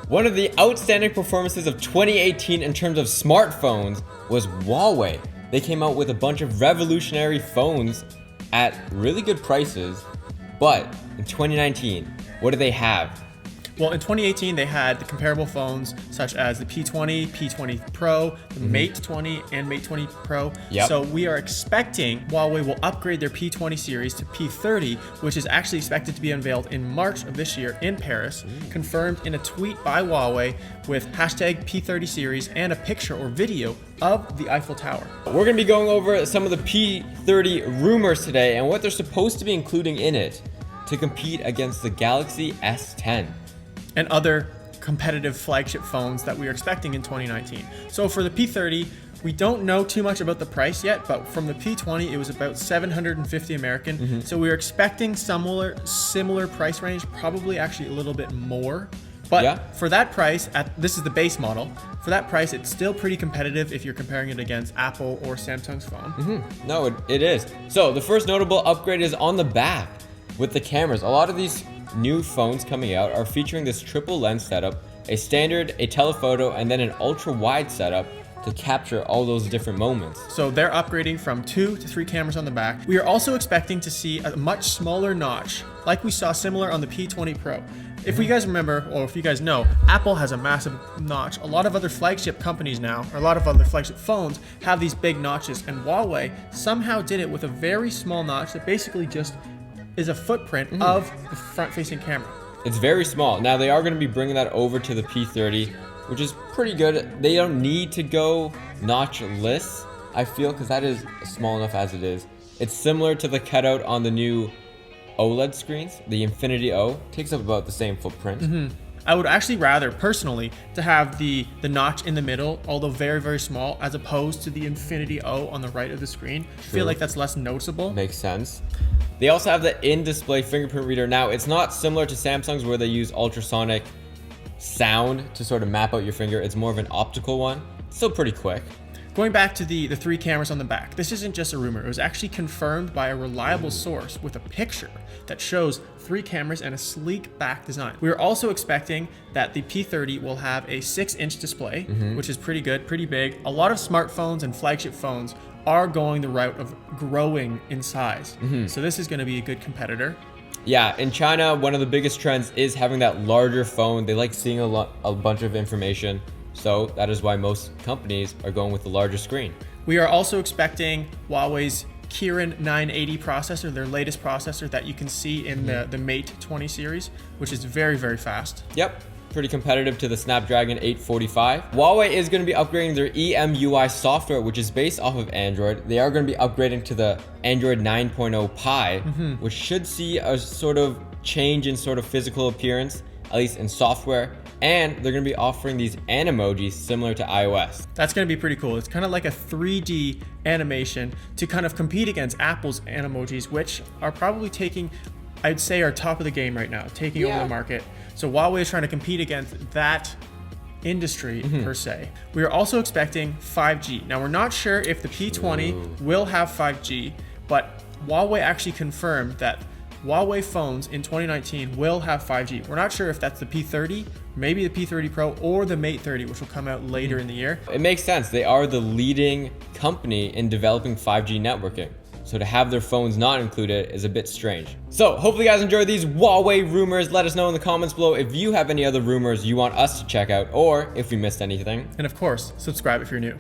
One of the outstanding performances of 2018 in terms of smartphones was Huawei. They came out with a bunch of revolutionary phones at really good prices, but in 2019, what do they have? Well, in 2018, they had the comparable phones such as the P20, P20 Pro, the Mate 20, and Mate 20 Pro. Yep. So we are expecting Huawei will upgrade their P20 series to P30, which is actually expected to be unveiled in March of this year in Paris, confirmed in a tweet by Huawei with hashtag P30 series and a picture or video of the Eiffel Tower. We're going to be going over some of the P30 rumors today and what they're supposed to be including in it to compete against the Galaxy S10. And other competitive flagship phones that we are expecting in 2019. So for the P30, we don't know too much about the price yet, but from the P20, it was about 750 American. So we are expecting similar price range, probably actually a little bit more. But for that price, this is the base model. For that price, it's still pretty competitive if you're comparing it against Apple or Samsung's phone. No, it is. So the first notable upgrade is on the back with the cameras. A lot of these new phones coming out are featuring this triple lens setup, a standard, a telephoto, and then an ultra wide setup to capture all those different moments. So they're upgrading from 2 to 3 cameras on the back. We are also expecting to see a much smaller notch, like we saw similar on the P20 Pro. If you guys remember, or if you guys know, Apple has a massive notch. A lot of other flagship companies now, or a lot of other flagship phones have these big notches, and Huawei somehow did it with a very small notch that basically just is a footprint of the front-facing camera. It's very small. Now they are going to be bringing that over to the P30, which is pretty good. They don't need to go notchless, I feel, because that is small enough as it is. It's similar to the cutout on the new OLED screens. The Infinity O takes up about the same footprint. I would actually rather, personally, to have the notch in the middle, although very, very small, as opposed to the Infinity O on the right of the screen. I feel like that's less noticeable. Makes sense. They also have the in-display fingerprint reader. Now, it's not similar to Samsung's where they use ultrasonic sound to sort of map out your finger. It's more of an optical one. Still pretty quick. Going back to the 3 cameras on the back, this isn't just a rumor. It was actually confirmed by a reliable source with a picture that shows 3 cameras and a sleek back design. We are also expecting that the P30 will have a 6-inch display, which is pretty good, pretty big. A lot of smartphones and flagship phones are going the route of growing in size. So this is going to be a good competitor. Yeah, in China, one of the biggest trends is having that larger phone. They like seeing a bunch of information. So that is why most companies are going with the larger screen. We are also expecting Huawei's Kirin 980 processor, their latest processor that you can see in the Mate 20 series, which is very, very fast. Yep, pretty competitive to the Snapdragon 845. Huawei is going to be upgrading their EMUI software, which is based off of Android. They are going to be upgrading to the Android 9.0 Pie, which should see a sort of change in sort of physical appearance, at least in software. And they're going to be offering these animojis similar to iOS. That's going to be pretty cool. It's kind of like a 3D animation to kind of compete against Apple's animojis, which are probably taking, I'd say, are top of the game right now, taking over the market. So Huawei is trying to compete against that industry per se. We are also expecting 5G. Now, we're not sure if the P20 will have 5G, but Huawei actually confirmed that Huawei phones in 2019 will have 5G. We're not sure if that's the P30, maybe the P30 Pro, or the Mate 30, which will come out later in the year. It makes sense. They are the leading company in developing 5G networking. So to have their phones not included is a bit strange. So hopefully you guys enjoyed these Huawei rumors. Let us know in the comments below if you have any other rumors you want us to check out or if we missed anything. And of course, subscribe if you're new.